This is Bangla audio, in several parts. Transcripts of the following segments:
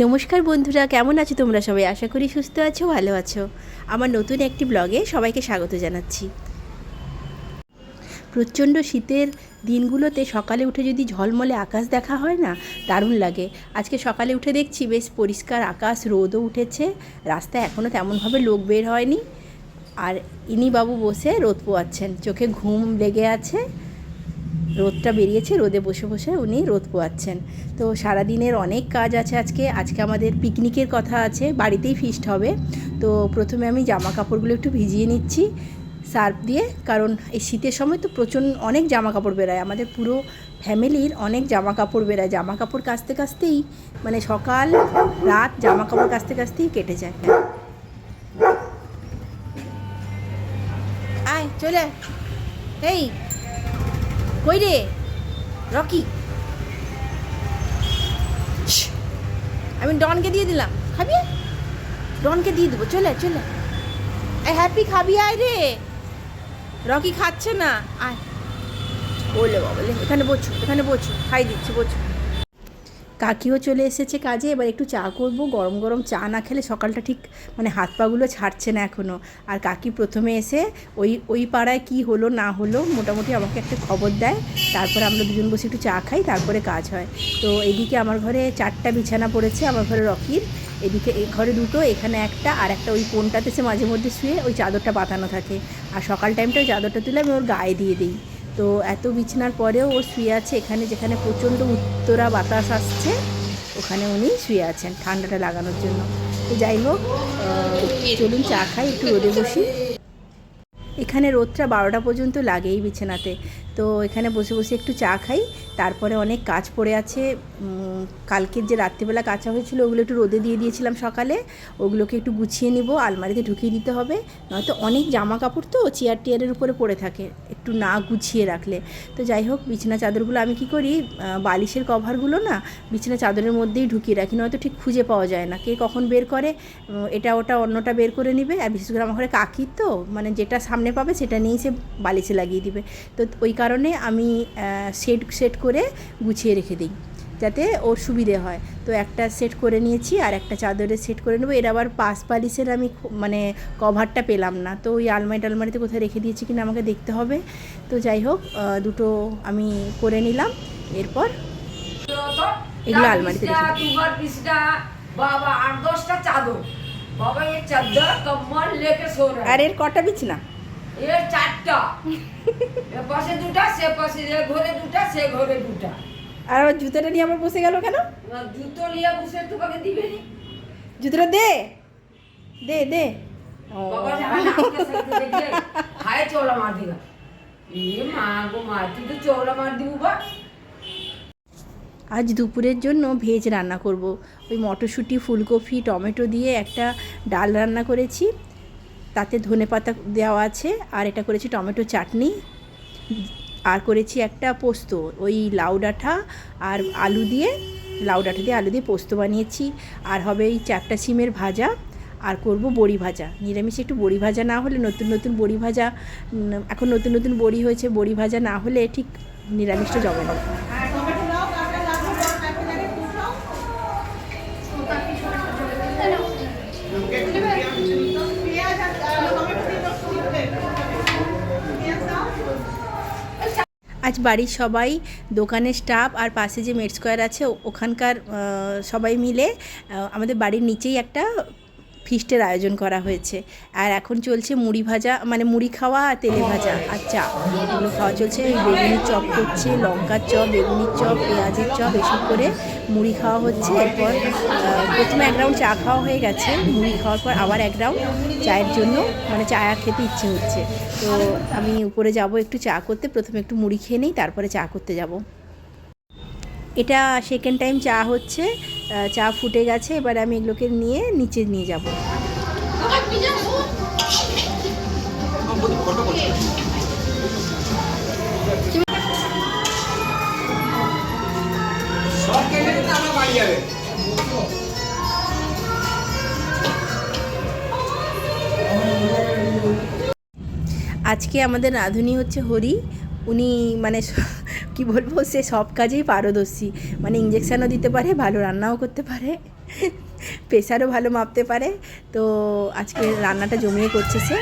নমস্কার বন্ধুরা, কেমন আছো তোমরা সবাই? আশা করি সুস্থ আছো, ভালো আছো। আমার নতুন একটি ব্লগে সবাইকে স্বাগত জানাচ্ছি। প্রচণ্ড শীতের দিনগুলোতে সকালে উঠে যদি ঝলমলে আকাশ দেখা হয় না, দারুণ লাগে। আজকে সকালে উঠে দেখছি বেশ পরিষ্কার আকাশ, রোদও উঠেছে, রাস্তায় এখনও তেমনভাবে লোক বের হয়নি। আর ইনি বাবু বসে রোদ পোয়াচ্ছেন, চোখে ঘুম লেগে আছে, রোদটা বেরিয়েছে, রোদে বসে বসে উনি রোদ পোয়াচ্ছেন। তো সারাদিনের অনেক কাজ আছে আজকে আমাদের পিকনিকের কথা আছে, বাড়িতেই ফিস্ট হবে। তো প্রথমে আমি জামা কাপড়গুলো একটু ভিজিয়ে নিচ্ছি সার্ফ দিয়ে, কারণ এই শীতের সময় তো অনেক জামা কাপড় বেরোয়, আমাদের পুরো ফ্যামিলির অনেক জামা কাপড় বেরোয়। জামা কাপড় কাচতে কাচতেই মানে সকাল রাত জামা কাপড় কাচতে কাচতেই কেটে যায়। আয় চলে, এই কই রে রকি, আমি ডনকে দিয়ে দিলাম, খাবি? ডনকে দিয়ে দেবো, চলে চলে। এই হ্যাপি খাবি? আয় রে, রকি খাচ্ছে না, আয়। বলে বাবলে, এখানে বোঝো, খাই দিচ্ছি, বোঝো। কাকিও চলে এসেছে কাজে, এবার একটু চা করব। গরম গরম চা না খেলে সকালটা ঠিক মানে হাত পাগুলো ছাড়ছে না এখনও। আর কাকি প্রথমে এসে ওই পাড়ায় কি হলো না হলো মোটামুটি আমাকে একটা খবর দেয়, তারপরে আমরা দুজন বসে একটু চা খাই, তারপরে কাজ হয়। তো এদিকে আমার ঘরে 4টা বিছানা পড়েছে, আমার ঘরে রকির, এদিকে এই ঘরে 2টো, এখানে একটা, আর একটা ওই কোণটাতে সে মাঝে মধ্যে শুয়ে ওই চাদরটা পাতানো থাকে। আর সকাল টাইমটা ওই চাদরটা তুলে আমি ওর গায়ে দিয়ে দিই। তো এত বিছানার পরেও ও শুয়ে আছে এখানে, যেখানে প্রচণ্ড উত্তরা বাতাস আসছে, ওখানে উনি শুয়ে আছেন ঠান্ডাটা লাগানোর জন্য। তো যাই হোক, চলুন চা খাই, একটু রোদে বসি। এখানে রোদটা 12টা পর্যন্ত লাগে এই বিছানাতে। তো এখানে বসে বসে একটু চা খাই, তারপরে অনেক কাজ পড়ে আছে। কালকের যে রাত্রিবেলা কাচা হয়েছিল ওগুলো একটু রোদে দিয়ে দিয়েছিলাম সকালে, ওগুলোকে একটু গুছিয়ে নিব, আলমারিতে ঢুকিয়ে দিতে হবে। নয়তো অনেক জামা কাপড় তো চেয়ার টিয়ারের উপরে পড়ে থাকে একটু না গুছিয়ে রাখলে। তো যাই হোক, বিছানা চাদরগুলো আমি কি করি, বালিশের কভারগুলো না বিছানা চাদরের মধ্যেই ঢুকিয়ে রাখি, নয়তো ঠিক খুঁজে পাওয়া যায় না কে কখন বের করে, এটা ওটা অন্যটা বের করে নেবে। আর বিশেষ করে আমার ঘরে কাকি তো মানে যেটা সামনে পাবে সেটা নিয়েই সে বালিশে লাগিয়ে দিবে। তো ওই কারণে আমি সেট করে গুছিয়ে রেখে দিই যাতে ওর সুবিধে হয়। তো একটা সেট করে নিয়েছি, আর একটা চাদরের সেট করে নেবো। এর আবার পাশ বালিশের আমি মানে কভারটা পেলাম না, তো ওই আলমারিতে কোথায় রেখে দিয়েছি কিনা আমাকে দেখতে হবে। তো যাই হোক, দুটো আমি করে নিলাম, এরপর এগুলো আলমারিতে রেখে বাবা 8-10টা চাদর, বাবা ये चादर कम्बल लेके सो रहा है। আর এর কটা বিছনা? ये 4টা, এ পাশে 2টা, সে পাশে, এ ঘরে 2টা, সে ঘরে 2টা। আর আমার জুতোটা নিয়ে আমার বসে গেল কেন? জুতো নিয়ে বসে তোমাকে দিবে নি? জুতোটা দে দে দে। बाबा जहाँ आपके साथ देखिए हाय चोला मार देगा, ये माँ को मारती तो चोला मार दी बाबा। আজ দুপুরের জন্য ভেজ রান্না করব। ওই মটরশুঁটি, ফুলকপি, টমেটো দিয়ে একটা ডাল রান্না করেছি, তাতে ধনেপাতা দেওয়া আছে, আর এটা করেছি টমেটো চাটনি, আর করেছি একটা পোস্ত, ওই লাউ ডাঁটা আর আলু দিয়ে, আলু দিয়ে পোস্ত বানিয়েছি। আর হবে এই 4টা সিমের ভাজা, আর করব বড়ি ভাজা। নিরামিষে একটু বড়ি ভাজা না হলে, নতুন বড়ি ভাজা, এখন নতুন বড়ি হয়েছে, বড়ি ভাজা না হলে ঠিক নিরামিষটা জমে না। আজ বাড়ির সবাই, দোকানের স্টাফ আর পাশে যে মেড স্কোয়ার আছে ওখানকার সবাই মিলে আমাদের বাড়ির নিচেই একটা ফিস্টের আয়োজন করা হয়েছে। আর এখন চলছে মুড়ি ভাজা, মানে মুড়ি খাওয়া আর তেলে ভাজা আর চা, এগুলো খাওয়া চলছে। বেগুনির চপ করছে, লঙ্কার চপ, বেগুনির চপ, পেঁয়াজের চপ, এসব করে মুড়ি খাওয়া হচ্ছে। এরপর প্রথমে 1 রাউন্ড চা খাওয়া হয়ে গেছে, মুড়ি খাওয়ার পর আবার 1 রাউন্ড চায়ের জন্য, মানে চা খেতে ইচ্ছে হচ্ছে। তো আমি উপরে যাব একটু চা করতে, প্রথমে একটু মুড়ি খেয়ে নিই, তারপরে চা করতে যাব। এটা সেকেন্ড টাইম চা হচ্ছে, চা ফুটে গেছে, এবার আমি এগুলোকে নিয়ে নিচে নিয়ে যাব। আজকে আমাদের রাঁধুনি হচ্ছে হরি, উনি মানে কি বলবো, সে সব কাজেই পারদর্শী, মানে ইঞ্জেকশানও দিতে পারে, ভালো রান্নাও করতে পারে। প্রেশারও ভালো মাপতে পারে। তো আজকে রান্নাটা জমিয়ে করছে সে।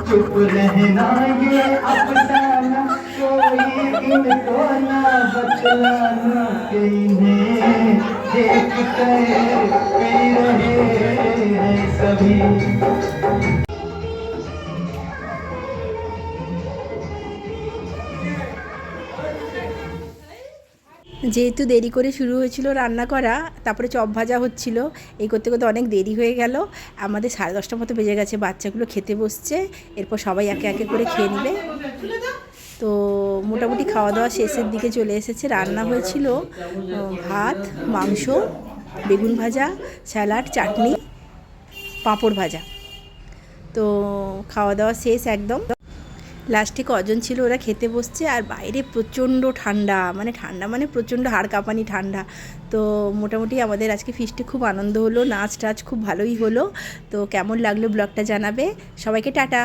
चुप रहना ये अफसाना कोई इनको ना बतलाना कि इन्हें देख कर पी रहे हैं सभी। যেহেতু দেরি করে শুরু হয়েছিল রান্না করা, তারপরে চপ ভাজা হচ্ছিল, এই করতে করতে অনেক দেরি হয়ে গেল। আমাদের 10:30 মতো বেজে গেছে, বাচ্চাগুলো খেতে বসছে, এরপর সবাই একে একে করে খেয়ে নেবে। তো মোটামুটি খাওয়া দাওয়া শেষের দিকে চলে এসেছে। রান্না হয়েছিল ভাত, মাংস, বেগুন ভাজা, স্যালাড, চাটনি, পাঁপড় ভাজা। তো খাওয়া দাওয়া শেষ একদম। লাস্টে কজন ছিল ওরা খেতে বসছে, আর বাইরে প্রচণ্ড ঠান্ডা, মানে প্রচণ্ড হাড় কাঁপানি ঠান্ডা। তো মোটামুটি আমাদের আজকে ফিস্টে খুব আনন্দ হলো, নাচ টাচ খুব ভালোই হলো। তো কেমন লাগলো ব্লগটা জানাবে। সবাইকে টাটা।